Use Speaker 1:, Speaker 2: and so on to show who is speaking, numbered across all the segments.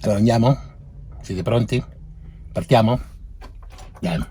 Speaker 1: Allora andiamo? Siete pronti? Partiamo? Andiamo.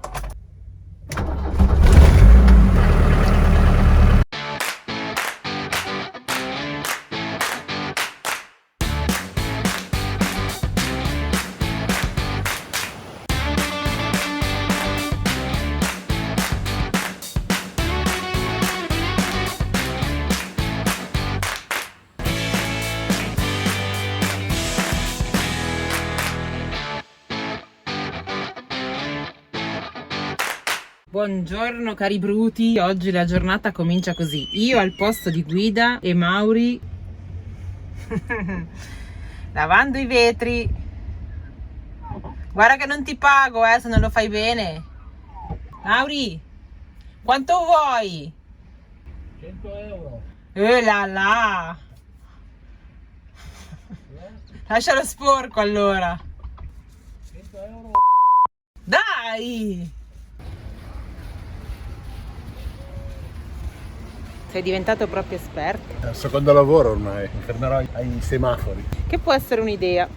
Speaker 2: Buongiorno cari bruti, oggi la giornata comincia così, io al posto di guida e Mauri lavando i vetri. Guarda che non ti pago se non lo fai bene. Mauri, quanto vuoi?
Speaker 1: 100 euro.
Speaker 2: Là là, lascialo sporco allora.
Speaker 1: 100 euro.
Speaker 2: Dai! Sei diventato proprio esperto.
Speaker 1: È il secondo lavoro ormai, mi fermerò ai semafori.
Speaker 2: Che può essere un'idea.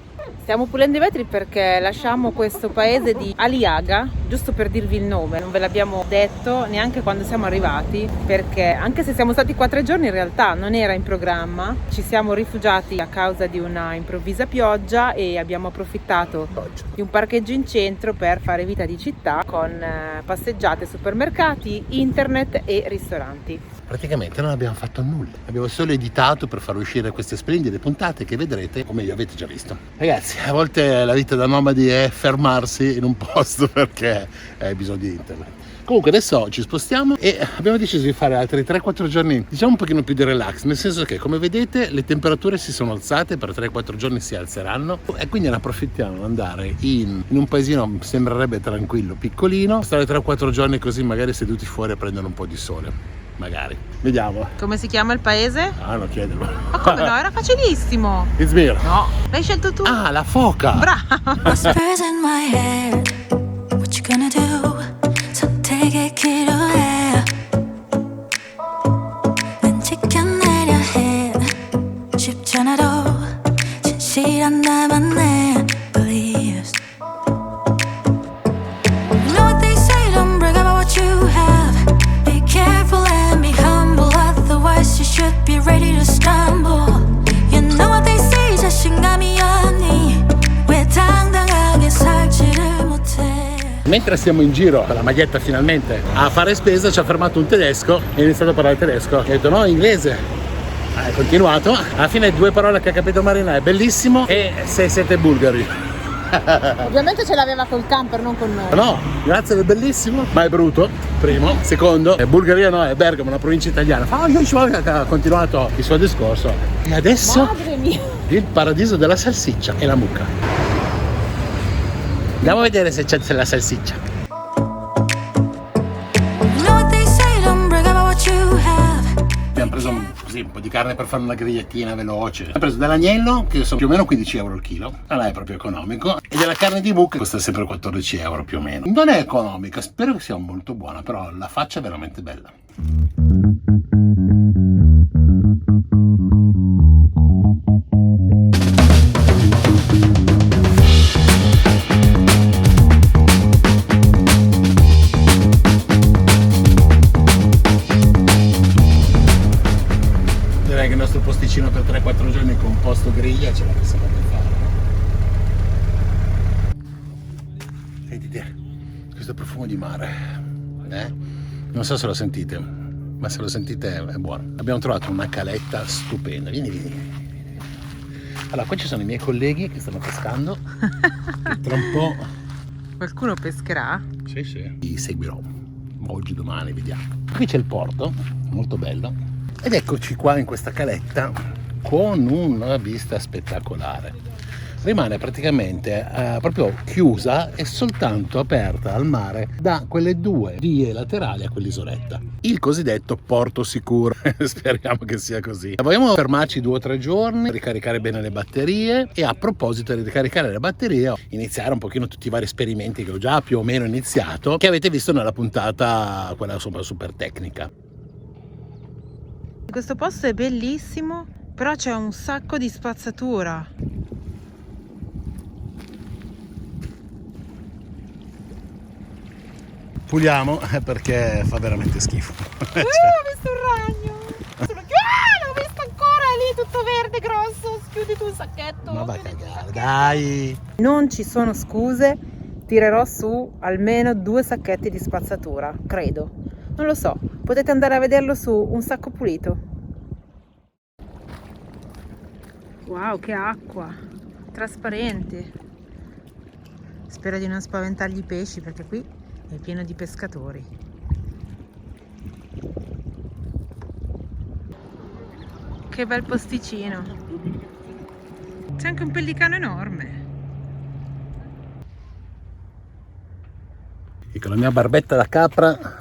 Speaker 2: Stiamo pulendo i vetri perché lasciamo questo paese di Aliaga, giusto per dirvi il nome, non ve l'abbiamo detto neanche quando siamo arrivati, perché anche se siamo stati 4 giorni in realtà non era in programma, ci siamo rifugiati a causa di una improvvisa pioggia e abbiamo approfittato di un parcheggio in centro per fare vita di città con passeggiate, supermercati, internet e ristoranti.
Speaker 1: Praticamente non abbiamo fatto nulla, abbiamo solo editato per far uscire queste splendide puntate che vedrete, o meglio avete già visto. Ragazzi, a volte la vita da nomadi è fermarsi in un posto perché hai bisogno di internet. Comunque adesso ci spostiamo e abbiamo deciso di fare altri 3-4 giorni, diciamo un pochino più di relax, nel senso che come vedete le temperature si sono alzate, per 3-4 giorni si alzeranno e quindi ne approfittiamo di andare in un paesino, sembrerebbe tranquillo, piccolino, stare 3-4 giorni così magari seduti fuori a prendere un po' di sole. Magari. Vediamo.
Speaker 2: Come si chiama il paese?
Speaker 1: Ah, non chiederlo.
Speaker 2: Ma come no? Era facilissimo.
Speaker 1: Izmir.
Speaker 2: No, l'hai scelto tu.
Speaker 1: Ah, la foca.
Speaker 2: Bravo.
Speaker 3: Whispers in my head, what you gonna do? 선택의 기로에 난 지켜내려 해 쉽지 않아도 진실한 나만의 beliefs. You know what they say, don't brag about what you have. Be careful and be humble, otherwise you should be ready to stumble. You know what they say, 자신감이 없니 왜 당당하게 살지를 못해.
Speaker 1: Mentre siamo in giro con la maglietta finalmente a fare spesa, ci ha fermato un tedesco e ha iniziato a parlare tedesco. Ha detto no, inglese. Ha continuato. Alla fine 2 parole che ha capito Marina è bellissimo e se siete bulgari.
Speaker 2: Ovviamente ce l'aveva col camper, non con noi.
Speaker 1: No, grazie, è bellissimo, ma è brutto. Primo. Secondo, Bulgaria no, è Bergamo, una provincia italiana. Ha continuato il suo discorso. E adesso
Speaker 2: Madre mia.
Speaker 1: il paradiso della salsiccia e la mucca. Andiamo a vedere se c'è la salsiccia.
Speaker 3: You know what they say, don't brag about what you have.
Speaker 1: Abbiamo preso così un po' di carne per fare una grigliatina veloce. Abbiamo preso dell'agnello che sono più o meno 15 euro il chilo, non è proprio economico, e della carne di mucca costa sempre 14 euro più o meno. Non è economica, spero che sia molto buona, però la faccia è veramente bella. Direi che il nostro posticino per 3-4 giorni con posto griglia ce la possiamo fare. Sentite questo profumo di mare, non so se lo sentite, ma se lo sentite è buono. Abbiamo trovato una caletta stupenda. Vieni. Allora, qua ci sono i miei colleghi che stanno pescando. E tra un po'.
Speaker 2: Qualcuno pescherà?
Speaker 1: Sì. Li seguirò. Oggi, domani, vediamo. Qui c'è il porto, molto bello. Ed eccoci qua in questa caletta con una vista spettacolare. Rimane praticamente proprio chiusa e soltanto aperta al mare da quelle 2 vie laterali a quell'isoletta. Il cosiddetto porto sicuro. Speriamo che sia così. Vogliamo fermarci 2 o 3 giorni, ricaricare bene le batterie e a proposito di ricaricare le batterie, iniziare un pochino tutti i vari esperimenti che ho già più o meno iniziato, che avete visto nella puntata, quella insomma super tecnica.
Speaker 2: Questo posto è bellissimo, però c'è un sacco di spazzatura.
Speaker 1: puliamo perché fa veramente schifo.
Speaker 2: Ho visto un ragno. L'ho visto ancora, è lì tutto verde grosso. Chiudi tu il sacchetto.
Speaker 1: Ma vai a cagare, dai.
Speaker 2: Non ci sono scuse, tirerò su almeno 2 sacchetti di spazzatura, credo. Non lo so, potete andare a vederlo su Un Sacco Pulito. Wow, che acqua, trasparente. Spero di non spaventargli i pesci perché qui è pieno di pescatori. Che bel posticino. C'è anche un pellicano enorme.
Speaker 1: E con la mia barbetta da capra.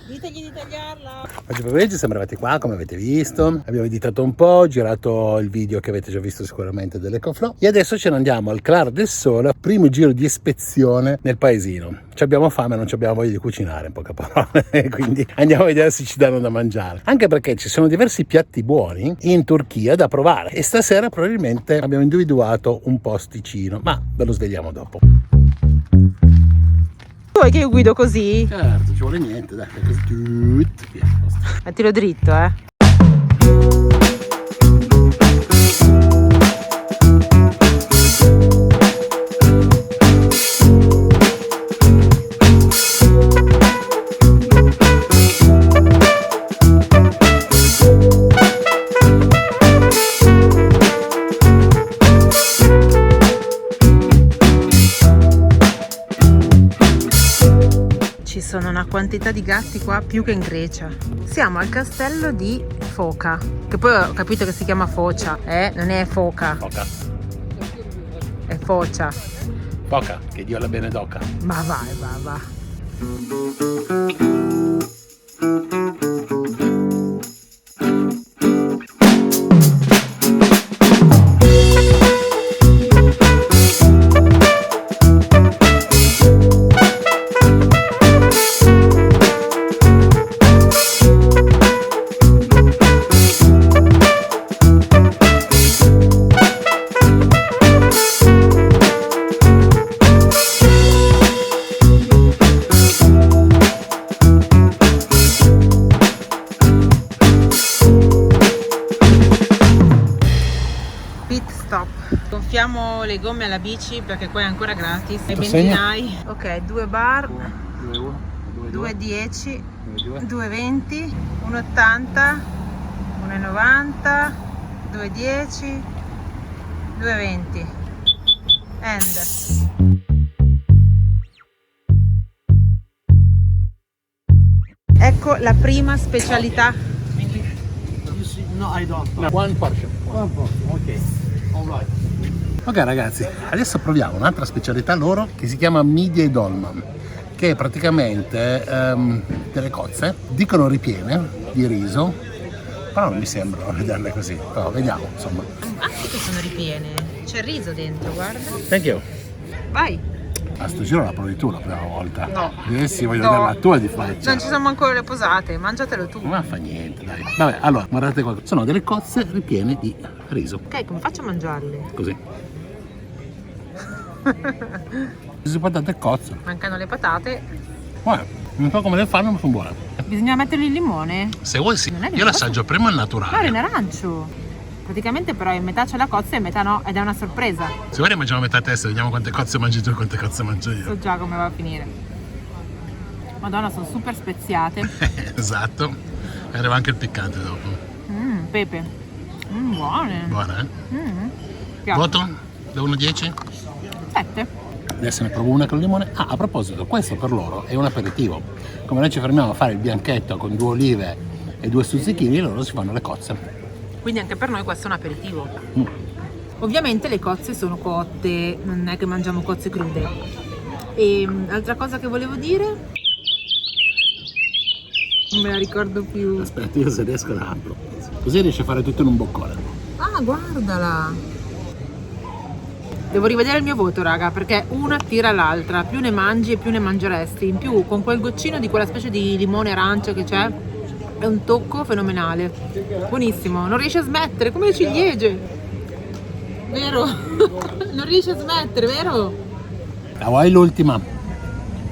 Speaker 2: Ditegli di tagliarla.
Speaker 1: Oggi pomeriggio siamo arrivati qua, come avete visto. Abbiamo editato un po', girato il video che avete già visto sicuramente dell'Ecoflow. E adesso ce ne andiamo al Claro del Sole, primo giro di ispezione nel paesino. Ci abbiamo fame, non ci abbiamo voglia di cucinare, in poche parole. Quindi andiamo a vedere se ci danno da mangiare. Anche perché ci sono diversi piatti buoni in Turchia da provare. E stasera probabilmente abbiamo individuato un posticino, ma ve lo svegliamo dopo.
Speaker 2: Vuoi che io guido così?
Speaker 1: Certo, ci vuole niente, dai, fai così. Via, posto.
Speaker 2: Mettilo dritto, Ci sono una quantità di gatti qua più che in Grecia. Siamo al castello di Foca, che poi ho capito che si chiama Focia, non è Foca,
Speaker 1: Foca.
Speaker 2: è Focia.
Speaker 1: Foca, che Dio la benedoca.
Speaker 2: Ma vai, va. Gonfiamo le gomme alla bici perché qua è ancora gratis. I benzinai. Ok, 2 bar, 2,10, 2,20, 1,80, 1,90, 2,10, 2,20. End. Ecco la prima specialità.
Speaker 1: No, I don't. No. One portion. Ok. Alright. Ok ragazzi, adesso proviamo un'altra specialità loro che si chiama midye e dolman, che è praticamente delle cozze, dicono ripiene di riso, però non mi sembrano vederle così, però vediamo insomma.
Speaker 2: Anche che sono ripiene, c'è il riso dentro, guarda.
Speaker 1: Thank you.
Speaker 2: Vai.
Speaker 1: A sto giro la provi tu la prima volta.
Speaker 2: No.
Speaker 1: Sì, voglio dare la tua di faccia.
Speaker 2: Non ci sono ancora le posate, mangiatelo tu.
Speaker 1: Ma fa niente, dai. Vabbè, allora, guardate qua. Sono delle cozze ripiene di riso.
Speaker 2: Ok, come faccio a mangiarle?
Speaker 1: Così. Si patate e cozze.
Speaker 2: Mancano le patate.
Speaker 1: Guarda, non so come le fanno, ma sono buone.
Speaker 2: Bisogna mettergli il limone?
Speaker 1: Se vuoi sì.
Speaker 2: Non è
Speaker 1: Io l'assaggio prima al naturale.
Speaker 2: No, è in arancio. Praticamente però in metà c'è la cozza e in metà no, ed è una sorpresa.
Speaker 1: Se vuoi ne mangiamo metà testa, vediamo quante cozze mangi tu e quante cozze mangio io.
Speaker 2: So già come va a finire. Madonna, sono super speziate.
Speaker 1: Esatto. E arriva anche il piccante dopo.
Speaker 2: Pepe. Buone.
Speaker 1: Buona,
Speaker 2: Piatto.
Speaker 1: Voto? Da 1 a 10?
Speaker 2: 7.
Speaker 1: Adesso ne provo una con il limone. Ah, a proposito, questo per loro è un aperitivo. Come noi ci fermiamo a fare il bianchetto con 2 olive e 2 stuzzichini, loro si fanno le cozze.
Speaker 2: Quindi anche per noi questo è un aperitivo. Ovviamente le cozze sono cotte, non è che mangiamo cozze crude. E altra cosa che volevo dire, non me la ricordo più.
Speaker 1: Aspetta, io se riesco la apro. Così riesci a fare tutto in un boccone.
Speaker 2: Ah, guardala! Devo rivedere il mio voto, raga, perché una tira l'altra. Più ne mangi e più ne mangeresti. In più, con quel goccino di quella specie di limone arancio che c'è, è un tocco fenomenale. Buonissimo. Non riesci a smettere, come le ciliegie. Vero? Non riesci a smettere, vero?
Speaker 1: La vuoi l'ultima?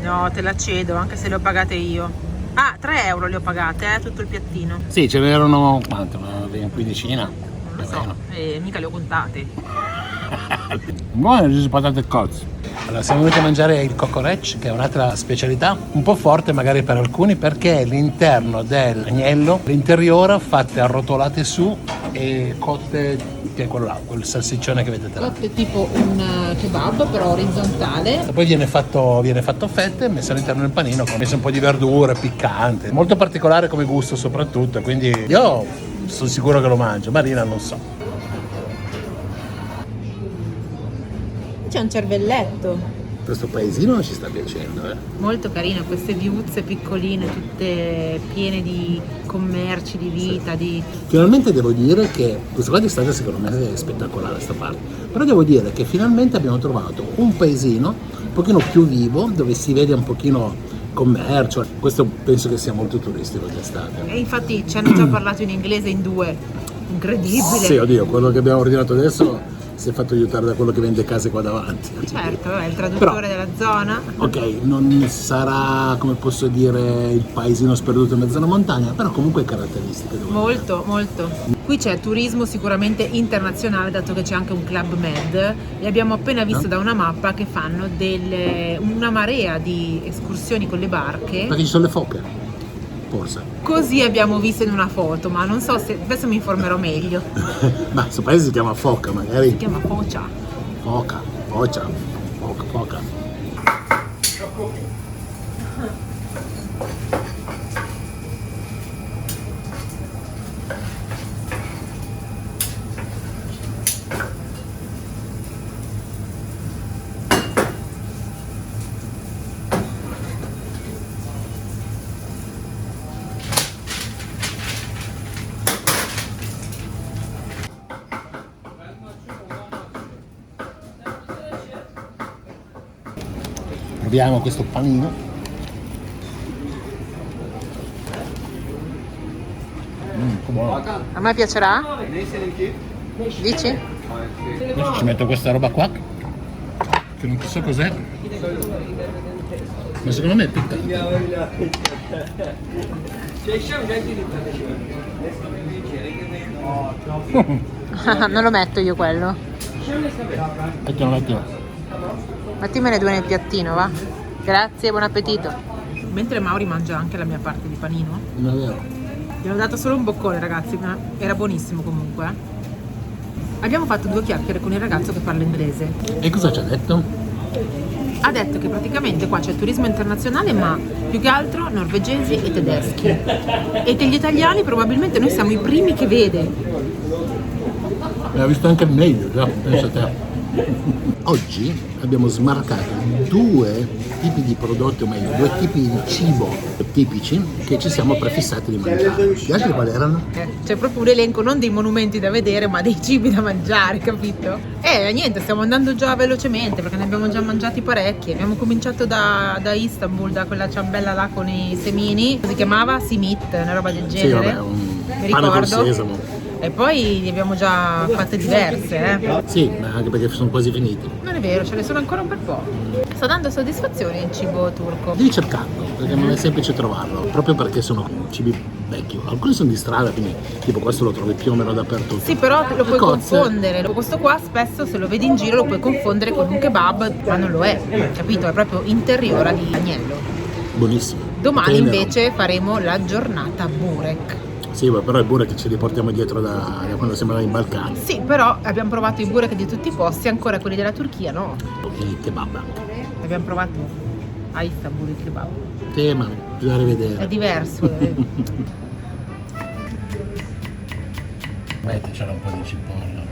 Speaker 2: No, te la cedo, anche se le ho pagate io. Ah, 3 euro le ho pagate, tutto il piattino.
Speaker 1: Sì, ce n'erano quanto? Una quindicina?
Speaker 2: Non lo so, mica le ho contate.
Speaker 1: Buone le patate cozze. Allora, siamo venuti a mangiare il cocorec, che è un'altra specialità, un po' forte magari per alcuni, perché l'interno dell'agnello, l'interiore fatte arrotolate su e cotte, che è quello là, quel salsiccione che vedete là.
Speaker 2: Cotte tipo un kebab, però orizzontale.
Speaker 1: E poi viene fatto a fette, messo all'interno del panino, con messo un po' di verdure, piccante. Molto particolare come gusto soprattutto, quindi io sono sicuro che lo mangio, Marina non so.
Speaker 2: C'è un cervelletto.
Speaker 1: Questo paesino ci sta piacendo,
Speaker 2: Molto carino, queste viuzze piccoline, tutte piene di commerci, di vita, di...
Speaker 1: Finalmente devo dire che questa qua d'estate secondo me è spettacolare sta parte, però devo dire che finalmente abbiamo trovato un paesino un pochino più vivo, dove si vede un pochino commercio. Questo penso che sia molto turistico d'estate.
Speaker 2: E infatti ci hanno già parlato in inglese in 2, incredibile.
Speaker 1: Sì, oddio, quello che abbiamo ordinato adesso si è fatto aiutare da quello che vende case qua davanti.
Speaker 2: Certo, è il traduttore della zona.
Speaker 1: Ok, non sarà, come posso dire, il paesino sperduto in mezzo alla montagna, però comunque caratteristiche.
Speaker 2: Molto, molto. Qui c'è turismo sicuramente internazionale, dato che c'è anche un Club Med, e abbiamo appena visto da una mappa che fanno una marea di escursioni con le barche.
Speaker 1: Perché ci sono le foche, forse.
Speaker 2: Così abbiamo visto in una foto, ma non so se... adesso mi informerò meglio.
Speaker 1: Ma questo paese si chiama Foca, magari.
Speaker 2: Si chiama Focia.
Speaker 1: Foca. Proviamo questo panino. Che buono.
Speaker 2: A me piacerà? Dici?
Speaker 1: Adesso ci metto questa roba qua, che non so cos'è, ma secondo me è piccante.
Speaker 2: Non lo metto io quello.
Speaker 1: Mettilo.
Speaker 2: Mettimene 2 nel piattino, va? Grazie, buon appetito. Mentre Mauri mangia anche la mia parte di panino.
Speaker 1: Non è vero.
Speaker 2: Gli ho dato solo un boccone, ragazzi, ma era buonissimo comunque. Abbiamo fatto 2 chiacchiere con il ragazzo che parla inglese.
Speaker 1: E cosa ci ha detto?
Speaker 2: Ha detto che praticamente qua c'è turismo internazionale, ma più che altro norvegesi e tedeschi. E che gli italiani probabilmente noi siamo i primi che vede.
Speaker 1: Ha visto anche il meglio, già, pensa a te. Oggi abbiamo smarcato 2 tipi di prodotti, o meglio 2 tipi di cibo tipici che ci siamo prefissati di mangiare. Gli altri quali erano?
Speaker 2: C'è proprio un elenco non dei monumenti da vedere, ma dei cibi da mangiare, capito? Niente, stiamo andando già velocemente perché ne abbiamo già mangiati parecchi. Abbiamo cominciato da Istanbul, da quella ciambella là con i semini, si chiamava Simit, una roba del genere.
Speaker 1: Sì, vabbè, un pane col sesamo.
Speaker 2: E poi ne abbiamo già fatte diverse,
Speaker 1: Sì, ma anche perché sono quasi finiti.
Speaker 2: Non è vero, ce ne sono ancora un bel po'. Sta dando soddisfazione il cibo turco.
Speaker 1: Devi cercarlo, perché non è semplice trovarlo, proprio perché sono cibi vecchi. Alcuni sono di strada, quindi tipo questo lo trovi più o meno dappertutto.
Speaker 2: Sì, però lo puoi
Speaker 1: cozze.
Speaker 2: confondere. Questo qua spesso se lo vedi in giro lo puoi confondere con un kebab, ma non lo è, capito? È proprio interiora di agnello.
Speaker 1: Buonissimo.
Speaker 2: Domani
Speaker 1: Tenero.
Speaker 2: invece faremo la giornata burek.
Speaker 1: Sì, però è burek che ce li portiamo dietro da quando siamo in Balcani.
Speaker 2: Sì, però abbiamo provato i burek di tutti i posti, ancora quelli della Turchia no.
Speaker 1: Il kebab.
Speaker 2: Abbiamo provato a Istanbul il kebab.
Speaker 1: Sì, ma bisogna rivedere.
Speaker 2: È diverso.
Speaker 1: Metticela un po' di cipolla.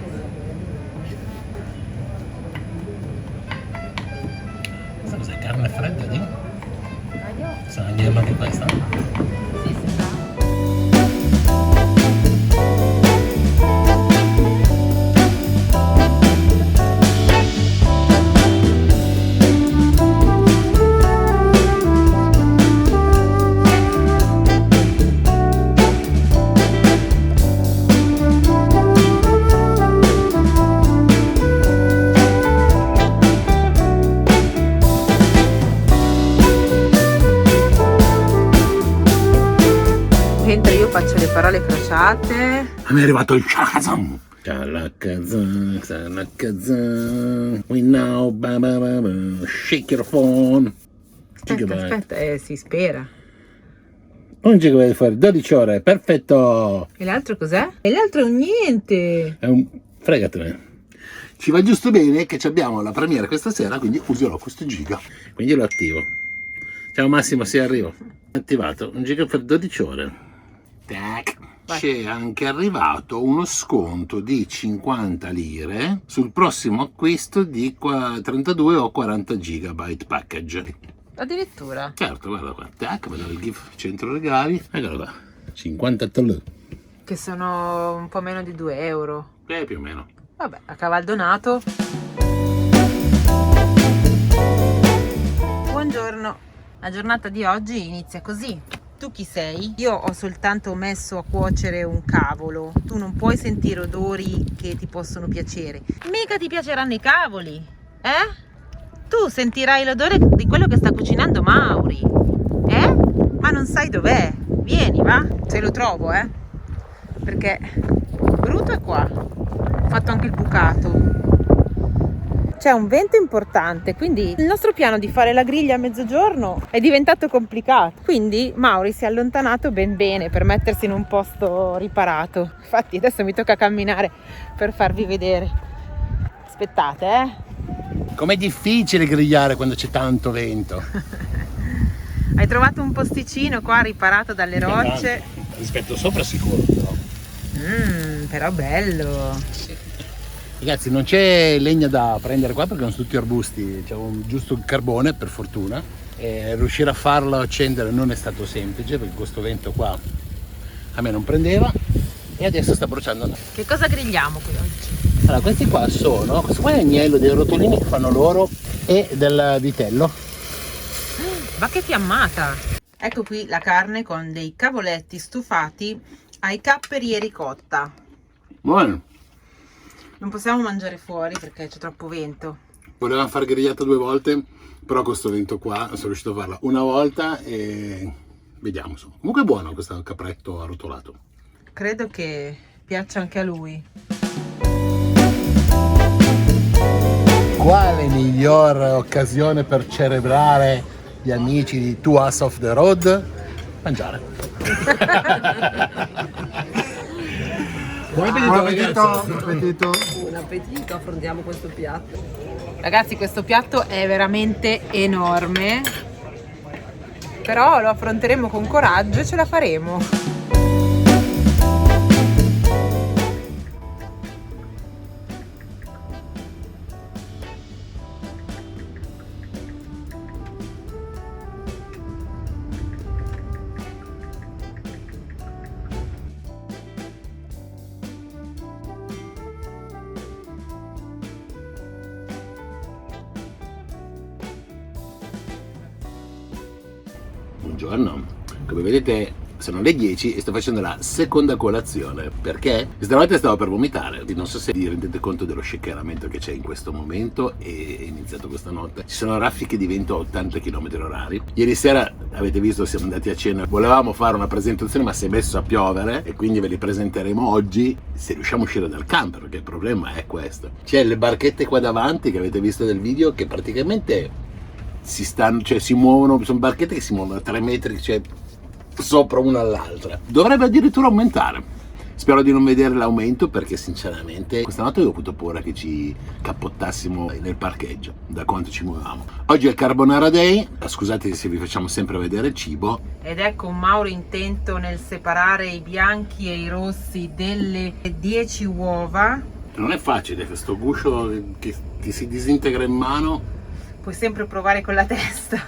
Speaker 1: Questa cos'è? Carne fredda di? Sarà andiamo anche questa?
Speaker 2: faccio le parole crociate.
Speaker 1: A me è arrivato il Shalakazam. Shalakazam, Shalakazam. We know, ba ba ba ba. Shake your phone.
Speaker 2: Aspetta, si spera.
Speaker 1: Un gigabyte fuori, 12 ore, perfetto.
Speaker 2: E l'altro cos'è? E l'altro è un niente.
Speaker 1: È un... fregatene. Ci va giusto bene che abbiamo la premiera questa sera, quindi userò questo giga. Quindi lo attivo. Ciao Massimo, sì, arrivo. Attivato, un giga per 12 ore. Tac. C'è anche arrivato uno sconto di 50 lire sul prossimo acquisto di 32 o 40 gigabyte package.
Speaker 2: Addirittura.
Speaker 1: Certo, guarda qua. Tac, vedo il GIF centro regali. Eccolo qua. 50 lire.
Speaker 2: Che sono un po' meno di 2 euro.
Speaker 1: Più o meno.
Speaker 2: Vabbè, a cavaldonato. Buongiorno. La giornata di oggi inizia così. Tu chi sei? Io ho soltanto messo a cuocere un cavolo. Tu non puoi sentire odori che ti possono piacere. Mica ti piaceranno i cavoli, eh? Tu sentirai l'odore di quello che sta cucinando Mauri, eh? Ma non sai dov'è? Vieni, va? Se lo trovo, perché brutto è qua. Ho fatto anche il bucato. C'è un vento importante, quindi il nostro piano di fare la griglia a mezzogiorno è diventato complicato. Quindi Mauri si è allontanato ben bene per mettersi in un posto riparato. Infatti adesso mi tocca camminare per farvi vedere. Aspettate,
Speaker 1: Com'è difficile grigliare quando c'è tanto vento.
Speaker 2: Hai trovato un posticino qua riparato dalle rocce.
Speaker 1: Rispetto sopra sicuro,
Speaker 2: Però bello.
Speaker 1: Ragazzi, non c'è legna da prendere qua perché sono tutti arbusti, c'è giusto il carbone per fortuna, e riuscire a farlo accendere non è stato semplice perché questo vento qua a me non prendeva e adesso sta bruciando.
Speaker 2: Che cosa grigliamo qui oggi?
Speaker 1: Allora, questi qua sono, questo qua è agnello, dei rotolini che fanno loro e del vitello.
Speaker 2: Ma che fiammata! Ecco qui la carne con dei cavoletti stufati ai capperi e ricotta.
Speaker 1: Buono.
Speaker 2: Non possiamo mangiare fuori perché c'è troppo vento.
Speaker 1: Volevamo far grigliata 2 volte, però con questo vento qua sono riuscito a farla una volta e vediamo insomma. Comunque è buono questo capretto arrotolato.
Speaker 2: Credo che piaccia anche a lui.
Speaker 1: Quale miglior occasione per celebrare gli amici di Two Us of the Road? Mangiare. Buon appetito,
Speaker 4: Buon appetito, affrontiamo questo piatto.
Speaker 2: Ragazzi, questo piatto è veramente enorme, però lo affronteremo con coraggio e ce la faremo.
Speaker 1: Buongiorno, come vedete sono le 10 e sto facendo la seconda colazione perché stanotte stavo per vomitare. Non so se vi rendete conto dello shakeramento che c'è in questo momento e è iniziato questa notte. Ci sono raffiche di vento a 80 km/h. Ieri sera avete visto, siamo andati a cena, volevamo fare una presentazione ma si è messo a piovere e quindi ve li presenteremo oggi se riusciamo a uscire dal camper, perché il problema è questo. C'è le barchette qua davanti che avete visto nel video che praticamente si muovono, sono barchette che si muovono a 3 metri, cioè sopra una all'altra. Dovrebbe addirittura aumentare. Spero di non vedere l'aumento perché sinceramente questa notte avevo avuto paura che ci cappottassimo nel parcheggio da quanto ci muovevamo. Oggi è il Carbonara Day, scusate se vi facciamo sempre vedere il cibo.
Speaker 2: Ed ecco un Mauro intento nel separare i bianchi e i rossi delle 10 uova.
Speaker 1: Non è facile questo guscio che ti si disintegra in mano.
Speaker 2: Puoi sempre provare con la testa.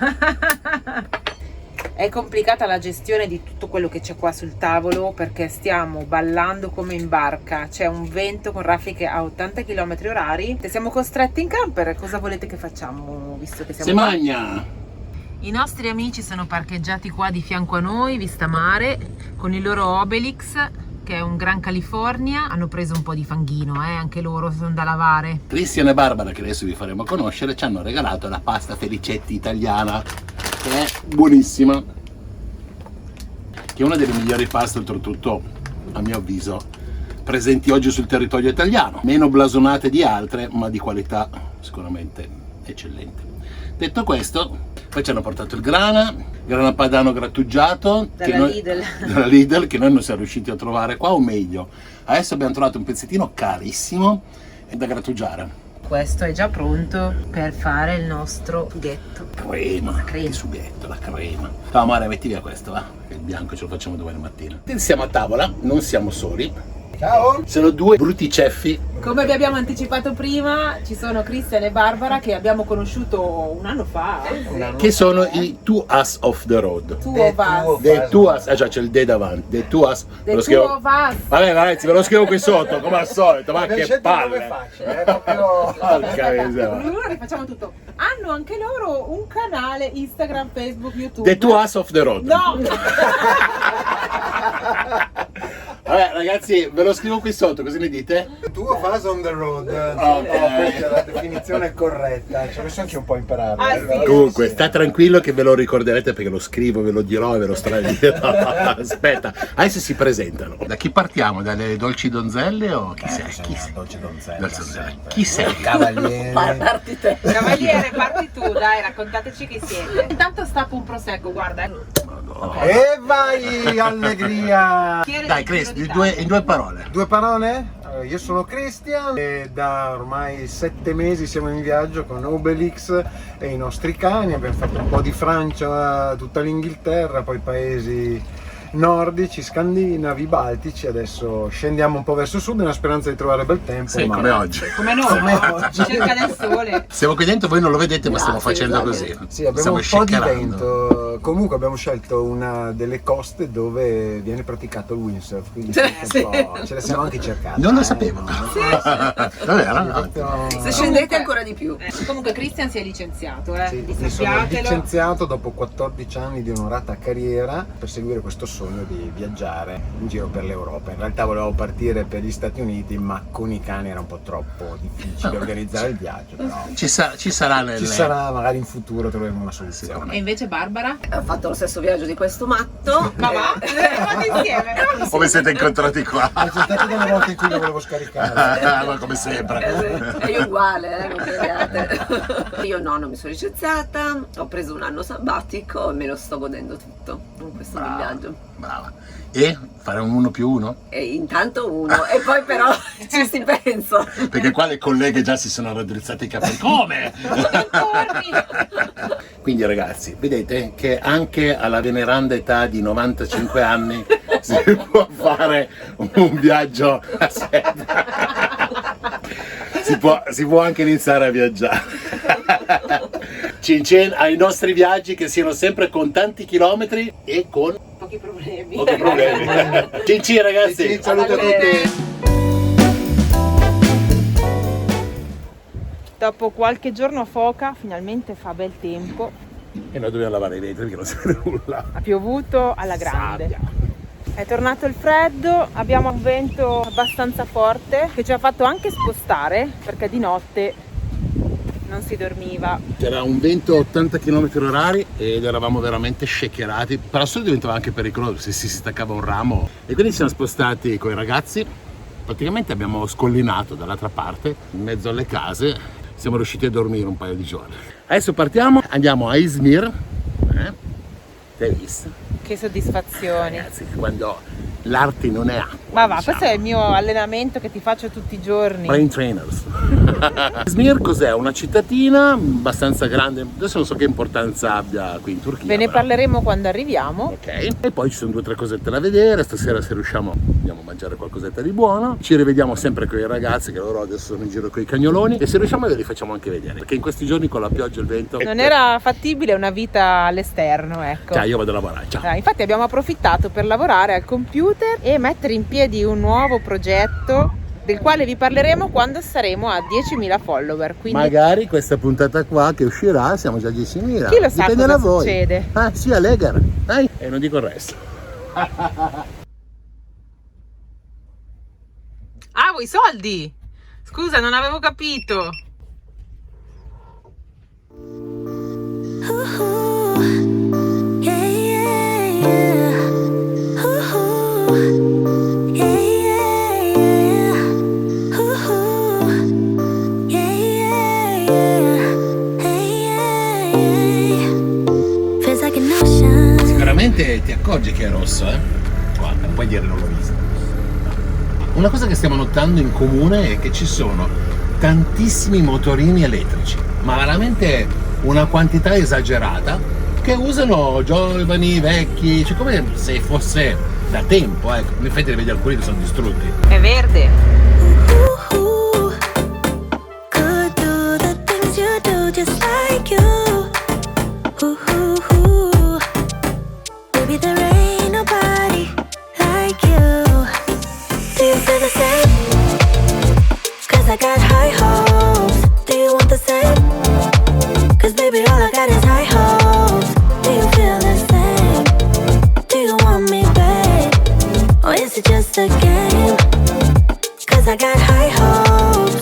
Speaker 2: È complicata la gestione di tutto quello che c'è qua sul tavolo perché stiamo ballando come in barca, c'è un vento con raffiche a 80 km/h e siamo costretti in camper. Cosa volete che facciamo visto che siamo
Speaker 1: Se
Speaker 2: qua?
Speaker 1: magna!
Speaker 2: I nostri amici sono parcheggiati qua di fianco a noi, vista mare, con il loro Obelix che è un Gran California. Hanno preso un po' di fanghino, anche loro sono da lavare.
Speaker 1: Cristian e Barbara, che adesso vi faremo conoscere, ci hanno regalato la pasta Felicetti italiana, che è buonissima. che è una delle migliori paste, oltretutto, a mio avviso, presenti oggi sul territorio italiano. Meno blasonate di altre, ma di qualità sicuramente eccellente. Detto questo, poi ci hanno portato il grana padano grattugiato
Speaker 2: Dalla Lidl.
Speaker 1: dalla Lidl, che noi non siamo riusciti a trovare qua, o meglio, adesso abbiamo trovato un pezzettino carissimo e da grattugiare.
Speaker 2: Questo è già pronto per fare il nostro sughetto.
Speaker 1: Crema, il sughetto, la crema. Ciao amore, metti via questo, va? Il bianco ce lo facciamo domani mattina. Siamo a tavola, non siamo soli.
Speaker 5: Ciao!
Speaker 1: Sono due brutti ceffi.
Speaker 2: Come vi abbiamo anticipato prima, ci sono Christian e Barbara che abbiamo conosciuto un anno fa.
Speaker 1: Che sono i Two Us of the Road.
Speaker 2: Two of us.
Speaker 1: The Two Us, già c'è il de davanti. The Two Us.
Speaker 2: The two of us.
Speaker 1: Vabbè ragazzi, ve lo scrivo qui sotto, come al solito, ma che palle.
Speaker 5: Facile, proprio...
Speaker 1: Porca miseria.
Speaker 2: Allora rifacciamo tutto. Hanno anche loro un canale Instagram, Facebook, YouTube.
Speaker 1: The Two Us of the Road.
Speaker 2: No!
Speaker 1: Vabbè ragazzi, ve lo scrivo qui sotto, così ne dite?
Speaker 5: Two of us on the road.
Speaker 1: Ok.
Speaker 5: Questa è la definizione corretta. Ci ho messo anche un po' a imparare.
Speaker 2: Ah, sì.
Speaker 1: Comunque, sta tranquillo che ve lo ricorderete perché lo scrivo, ve lo dirò e ve lo stradirò. Aspetta, adesso si presentano. Da chi partiamo? Dalle dolci donzelle o chi sei? Chi sei?
Speaker 5: Dolce donzella.
Speaker 1: Dolce donzelle. Chi sei?
Speaker 5: Cavaliere.
Speaker 4: Parti te.
Speaker 2: Cavaliere, parti tu, dai, raccontateci chi siete. Intanto stappo un prosecco, guarda.
Speaker 5: E vai, allegria!
Speaker 1: Dai, Chris, in due parole.
Speaker 5: Due parole? Io sono Christian e da ormai 7 mesi siamo in viaggio con Obelix e i nostri cani. Abbiamo fatto un po' di Francia, tutta l'Inghilterra, poi paesi nordici, scandinavi, baltici. Adesso scendiamo un po' verso sud nella speranza di trovare bel tempo.
Speaker 1: Sì,
Speaker 5: ma...
Speaker 1: come oggi.
Speaker 2: Come noi,
Speaker 5: Come
Speaker 2: no?
Speaker 5: oggi.
Speaker 2: Cerca del sole.
Speaker 1: Siamo qui dentro, voi non lo vedete, ma stiamo
Speaker 4: Sì,
Speaker 1: facendo
Speaker 4: esatto.
Speaker 1: così.
Speaker 5: Sì, abbiamo
Speaker 1: Stiamo
Speaker 5: un po' di
Speaker 1: shakerando.
Speaker 5: vento. Comunque abbiamo scelto una delle coste dove viene praticato il windsurf, quindi
Speaker 4: Sì.
Speaker 5: un po' ce le siamo anche cercate.
Speaker 1: Non lo sapevo. Davvero? No?
Speaker 4: Se scendete ancora di più.
Speaker 2: Comunque Christian si è licenziato,
Speaker 5: Sì, mi sono
Speaker 2: sappiatelo.
Speaker 5: licenziato dopo 14 anni di onorata carriera per seguire questo sogno di viaggiare in giro per l'Europa. In realtà volevo partire per gli Stati Uniti, ma con i cani era un po' troppo difficile organizzare il viaggio. Però
Speaker 1: Ci sarà nel...
Speaker 5: ci sarà, magari in futuro troveremo una soluzione.
Speaker 2: E invece Barbara?
Speaker 4: Ho fatto lo stesso viaggio di questo matto.
Speaker 2: Ma va? Eravamo insieme.
Speaker 1: Come siete incontrati qua?
Speaker 5: C'è stata delle volte in cui lo volevo scaricare.
Speaker 1: Ma come sempre.
Speaker 4: E io uguale, non credete. Io no, non mi sono licenziata, ho preso un anno sabbatico e me lo sto godendo tutto con questo bel viaggio.
Speaker 1: Brava. E fare un 1+1?
Speaker 4: E intanto uno, e poi però ci si penso.
Speaker 1: Perché qua le colleghe già si sono raddrizzate i capelli. Come? Quindi ragazzi, vedete che anche alla veneranda età di 95 anni si può fare un viaggio. Aspetta. Si può anche iniziare a viaggiare. Cin cin ai nostri viaggi, che siano sempre con tanti chilometri e con
Speaker 2: Pochi problemi.
Speaker 1: pochi problemi. Cin cin ragazzi.
Speaker 5: Sì, saluto a tutti.
Speaker 2: Dopo qualche giorno a foca, finalmente fa bel tempo.
Speaker 1: E noi dobbiamo lavare i vetri perché non si vede nulla.
Speaker 2: Ha piovuto alla grande.
Speaker 1: Sabbia.
Speaker 2: È tornato il freddo, abbiamo un vento abbastanza forte che ci ha fatto anche spostare perché di notte non si dormiva.
Speaker 1: C'era un vento a 80 km/h ed eravamo veramente shakerati. Per assurdo diventava anche pericoloso se si staccava un ramo. E quindi siamo spostati con i ragazzi. Praticamente abbiamo scollinato dall'altra parte, in mezzo alle case. Siamo riusciti a dormire un paio di giorni. Adesso partiamo, andiamo a Izmir. Ti hai visto?
Speaker 2: Che soddisfazioni.
Speaker 1: Ragazzi, quando l'arte non è acqua.
Speaker 2: Ma va,
Speaker 1: diciamo.
Speaker 2: questo è il mio allenamento che ti faccio tutti i giorni.
Speaker 1: Brain trainers. Izmir cos'è? Una cittadina abbastanza grande. Adesso non so che importanza abbia qui in Turchia.
Speaker 2: Ve ne
Speaker 1: però.
Speaker 2: parleremo quando arriviamo.
Speaker 1: Ok, e poi ci sono 2 o 3 cosette da vedere. Stasera, se riusciamo, andiamo a mangiare qualcosetta di buono. Ci rivediamo sempre con i ragazzi, che loro adesso sono in giro con i cagnoloni. E se riusciamo ve li facciamo anche vedere, perché in questi giorni con la pioggia e il vento
Speaker 2: Non era fattibile una vita all'esterno, ecco.
Speaker 1: Ciao, io vado a lavorare. Ciao.
Speaker 2: Infatti abbiamo approfittato per lavorare al computer e mettere in piedi un nuovo progetto del quale vi parleremo quando saremo a 10.000 follower. Quindi
Speaker 1: Magari questa puntata qua che uscirà siamo già a 10.000.
Speaker 2: Chi lo sa
Speaker 1: Dipende
Speaker 2: cosa
Speaker 1: da voi.
Speaker 2: succede.
Speaker 1: Ah, sì, a Legar. E non dico il resto.
Speaker 2: Ah, vuoi soldi? Scusa, non avevo capito.
Speaker 3: Ooh, yeah, yeah, yeah.
Speaker 1: effettivamente ti accorgi che è rosso, Guarda, non puoi dire non l'ho visto. Una cosa che stiamo notando in comune è che ci sono tantissimi motorini elettrici, ma veramente una quantità esagerata, che usano giovani, vecchi, cioè come se fosse da tempo, In effetti ne vedi alcuni che sono distrutti.
Speaker 2: È verde.
Speaker 3: Ooh, could do the things you do just like you. Ooh, baby, there ain't nobody like you. Do you feel the same? 'Cause I got high hopes. Do you want the same? 'Cause baby, all I got is high hopes. Do you feel the same? Do you want me, babe? Or is it just a game? 'Cause I got high hopes.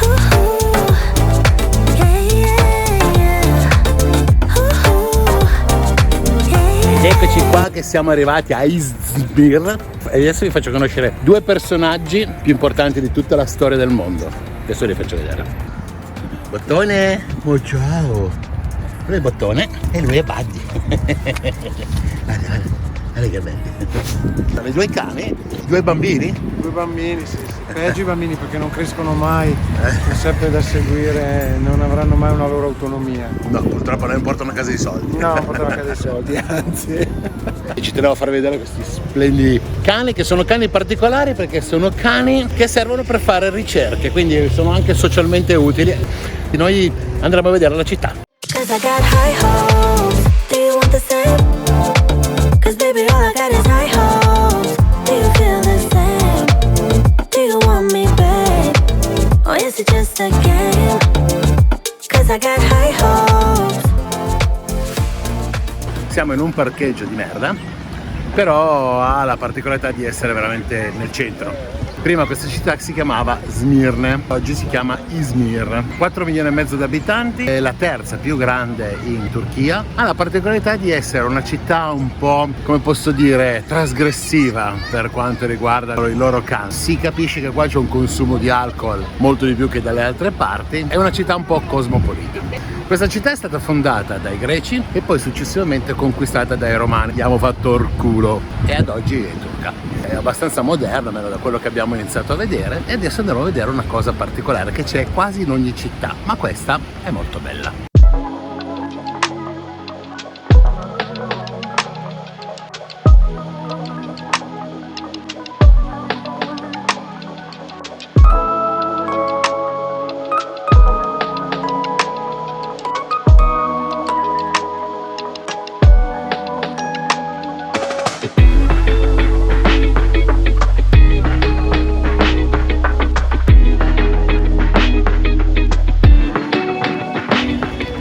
Speaker 3: Ooh, yeah. Ooh, yeah.
Speaker 1: Eccoci qua che siamo arrivati a Izmir e adesso vi faccio conoscere due personaggi più importanti di tutta la storia del mondo. Adesso li faccio vedere. Bottone! Oh ciao! Lui è Bottone e lui è Buddy. Guarda che belli. I due cani, due bambini.
Speaker 5: Due bambini, sì. Peggio i bambini perché non crescono mai, sono sempre da seguire, non avranno mai una loro autonomia.
Speaker 1: No, purtroppo non portano a casa i soldi.
Speaker 5: No, non portano a casa i soldi, anzi.
Speaker 1: E ci tenevo a far vedere questi splendidi cani, che sono cani particolari perché sono cani che servono per fare ricerche, quindi sono anche socialmente utili. E noi andremo a vedere la città.
Speaker 3: 'Cause I got high hopes. Do you want the same? 'Cause baby, all I got is high hopes. Do you feel the same? Do you want me, babe? Or is it just a game? 'Cause I got high hopes.
Speaker 1: Siamo in un parcheggio di merda, però ha la particolarità di essere veramente nel centro. Prima questa città si chiamava Smirne, oggi si chiama Izmir. 4 milioni e mezzo di abitanti, è la terza più grande in Turchia. Ha la particolarità di essere una città un po', come posso dire, trasgressiva per quanto riguarda i loro cani. Si capisce che qua c'è un consumo di alcol molto di più che dalle altre parti. È una città un po' cosmopolita. Questa città è stata fondata dai greci e poi successivamente conquistata dai romani. Abbiamo fatto il culo e ad oggi è turca. È abbastanza moderna, almeno da quello che abbiamo iniziato a vedere, e adesso andremo a vedere una cosa particolare che c'è quasi in ogni città, ma questa è molto bella.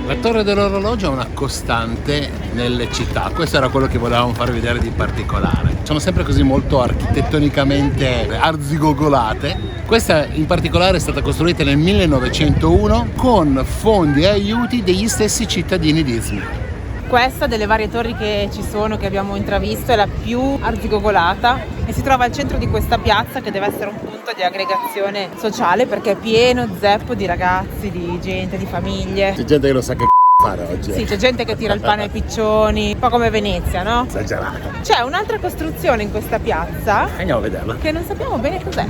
Speaker 1: La torre dell'orologio è una costante nelle città, questo era quello che volevamo farvi vedere di particolare. Sono sempre così molto architettonicamente arzigogolate. Questa in particolare è stata costruita nel 1901 con fondi e aiuti degli stessi cittadini di Izmir.
Speaker 2: Questa delle varie torri che ci sono, che abbiamo intravisto, è la più arzigogolata e si trova al centro di questa piazza che deve essere un punto di aggregazione sociale perché è pieno zeppo di ragazzi, di gente, di famiglie.
Speaker 1: C'è gente che non sa che fare oggi.
Speaker 2: Sì, c'è gente che tira il pane ai piccioni, un po' come Venezia, no?
Speaker 1: Esagerato.
Speaker 2: C'è un'altra costruzione in questa piazza
Speaker 1: Andiamo a vederla.
Speaker 2: che non sappiamo bene cos'è.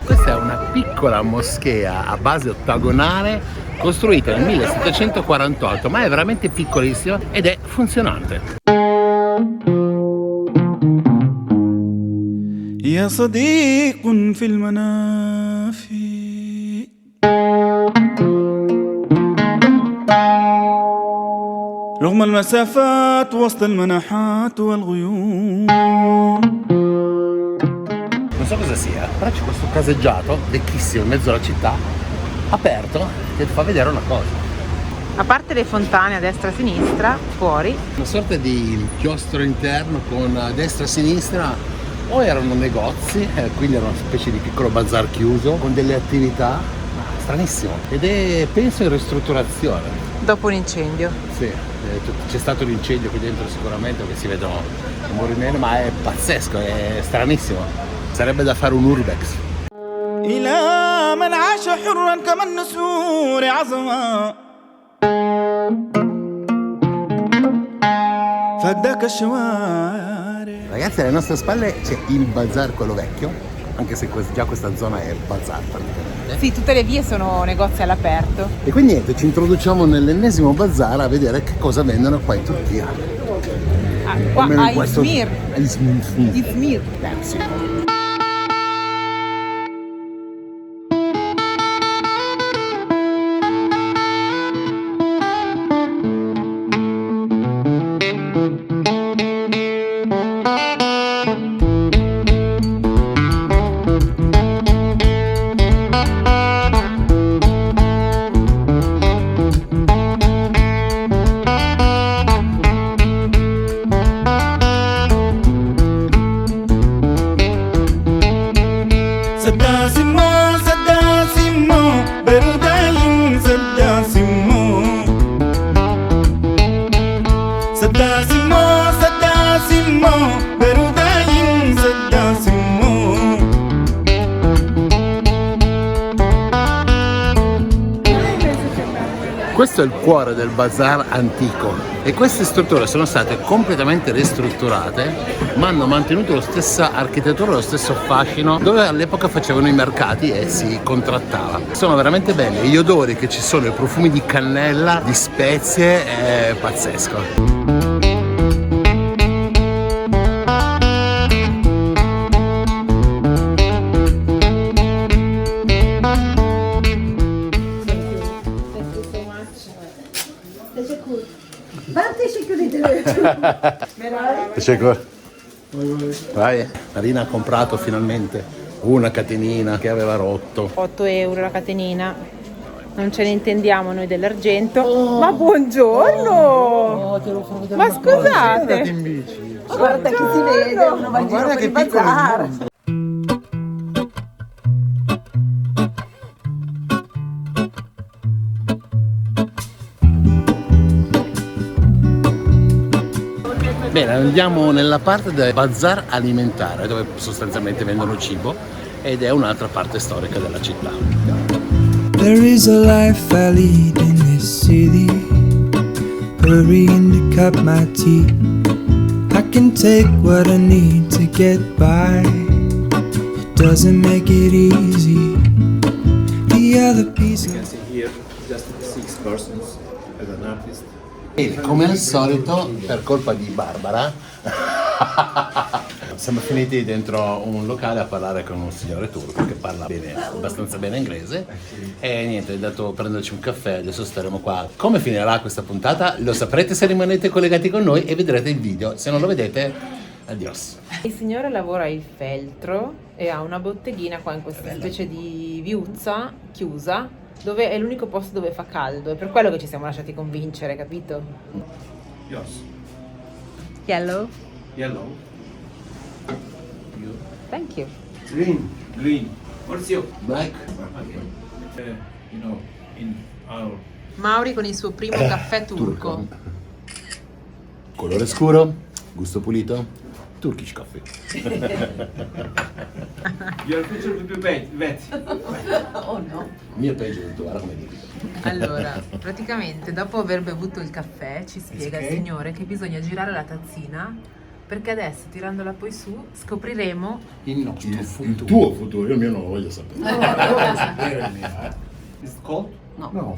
Speaker 1: Questa è una piccola moschea a base ottagonale costruita nel 1748, ma è veramente piccolissima ed è funzionante.
Speaker 6: يا صديق في المنافي رغم المسافات وسط المناحات والغيوم.
Speaker 1: Non so cosa sia, però c'è questo caseggiato vecchissimo in mezzo alla città, aperto, che fa vedere una cosa.
Speaker 2: A parte le fontane a destra e a sinistra, fuori
Speaker 1: Una sorta di chiostro interno con a destra e a sinistra o erano negozi, quindi era una specie di piccolo bazar chiuso con delle attività, stranissimo. Ed è penso in ristrutturazione.
Speaker 2: dopo un incendio.
Speaker 1: Sì, c'è stato un incendio qui dentro sicuramente, che si vedono i muri neri, ma è pazzesco, è stranissimo. Sarebbe da fare un urbex.
Speaker 6: إلى من عاش حرا كما النسور عظما فداك الشوارع.
Speaker 1: Ragazzi, alle nostre spalle c'è il bazar quello vecchio, anche se già questa zona è il bazar praticamente.
Speaker 2: Sì, tutte le vie sono negozi all'aperto.
Speaker 1: E quindi niente, ci introduciamo nell'ennesimo bazar a vedere che cosa vendono qua in Turchia.
Speaker 2: Qua
Speaker 1: Almeno
Speaker 2: a
Speaker 1: in questo-
Speaker 2: Izmir. Izmir.
Speaker 1: Sì. Questo è il cuore del bazar antico e queste strutture sono state completamente ristrutturate ma hanno mantenuto la stessa architettura, lo stesso fascino dove all'epoca facevano i mercati e si contrattava. Sono veramente belle, gli odori che ci sono, i profumi di cannella, di spezie, è pazzesco. Vai. Marina ha comprato finalmente una catenina che aveva rotto.
Speaker 2: 8 euro la catenina. Non ce ne intendiamo noi dell'argento. Ma buongiorno! Ma scusate!
Speaker 4: Guarda che si vede, uno va in giro per il bazar.
Speaker 1: Bene, andiamo nella parte del bazar alimentare dove sostanzialmente vendono cibo ed è un'altra parte storica della città.
Speaker 7: There is a life I lead in this city, hurrying to cut my teeth. I can take what I need to get by, it doesn't make it easy. The other piece
Speaker 8: can see here just 6 persons as an artist.
Speaker 1: E come al solito, per colpa di Barbara, siamo finiti dentro un locale a parlare con un signore turco che parla bene, abbastanza bene inglese e niente, è andato a prenderci un caffè, adesso staremo qua. Come finirà questa puntata? Lo saprete se rimanete collegati con noi e vedrete il video, se non lo vedete, adios.
Speaker 2: Il signore lavora il feltro e ha una botteghina qua in questa specie di viuzza chiusa, dove è l'unico posto dove fa caldo, è per quello che ci siamo lasciati convincere, capito?
Speaker 8: Yes.
Speaker 2: Yellow.
Speaker 8: Yellow.
Speaker 2: Thank you.
Speaker 5: Green.
Speaker 8: Green. What's your?
Speaker 1: Black.
Speaker 8: Okay. You know, in our
Speaker 2: Mauri con il suo primo caffè turco.
Speaker 1: Colore scuro, gusto pulito, Turkish coffee.
Speaker 8: your future will be wet.
Speaker 4: Oh no.
Speaker 1: Il mio peggio del tuo, guarda come dico.
Speaker 2: Allora, praticamente dopo aver bevuto il caffè ci spiega il signore che bisogna girare la tazzina perché adesso tirandola poi su scopriremo
Speaker 1: Il tuo futuro, io il mio non lo voglio sapere.
Speaker 8: It's cold.
Speaker 5: No.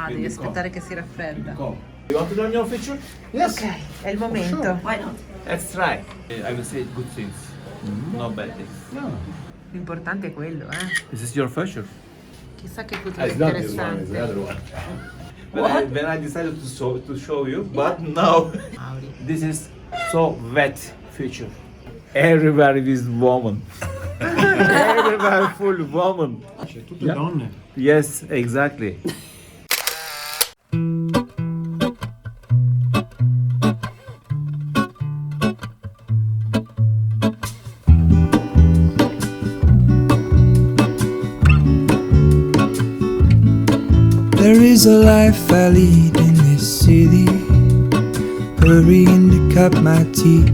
Speaker 2: devi aspettare che si raffredda.
Speaker 8: Cold. You want to learn your future?
Speaker 5: Yes.
Speaker 2: Ok, è il momento.
Speaker 4: Why not?
Speaker 8: Let's try. I will say good things, not bad things.
Speaker 2: L'importante è quello,
Speaker 8: This is your future.
Speaker 2: Chissà che futuro
Speaker 1: It's not this one, it's the
Speaker 2: interessante.
Speaker 1: other one.
Speaker 8: When I decided to show you, but no.
Speaker 2: Mauri.
Speaker 8: This is so wet future. Everybody is woman. Everybody full woman.
Speaker 5: C'è tutte donne.
Speaker 8: Yes, exactly.
Speaker 7: There is a life I lead in this city, hurrying to cut my teeth.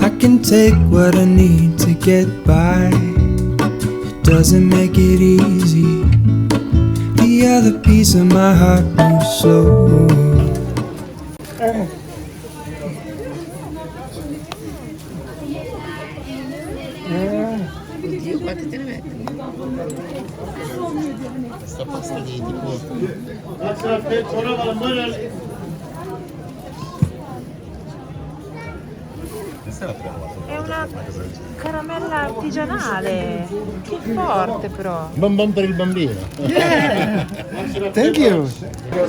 Speaker 7: I can take what I need to get by. It doesn't make it easy. The other piece of my heart moves slow.
Speaker 1: Oddio, quanti te ne metti? Questa pasta di tipo... Questa è la prima volta.
Speaker 2: È una caramella artigianale. Che forte però.
Speaker 1: Bonbon per il bambino.
Speaker 5: Thank you.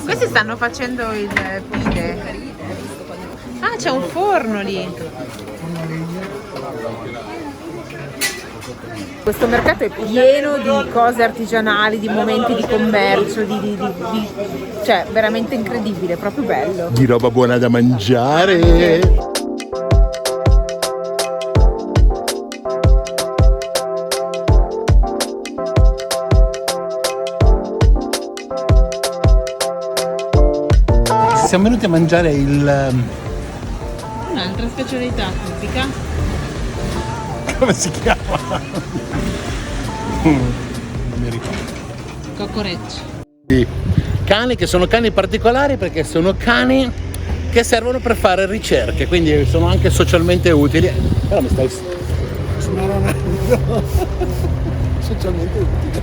Speaker 2: Questi stanno facendo il pide. Ah, c'è un forno lì. Questo mercato è pieno di cose artigianali, di momenti di commercio, cioè veramente incredibile, proprio bello.
Speaker 1: Di roba buona da mangiare. Siamo venuti a mangiare
Speaker 2: Un'altra specialità tipica.
Speaker 1: come si chiama? Non mi ricordo.
Speaker 2: Cocorecci.
Speaker 1: Sì. Cani che sono cani particolari perché sono cani che servono per fare ricerche, quindi sono anche socialmente utili. Però mi stai socialmente utile.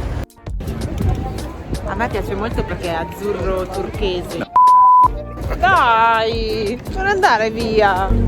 Speaker 2: A me piace molto perché è azzurro turchese. Dai, non andare via.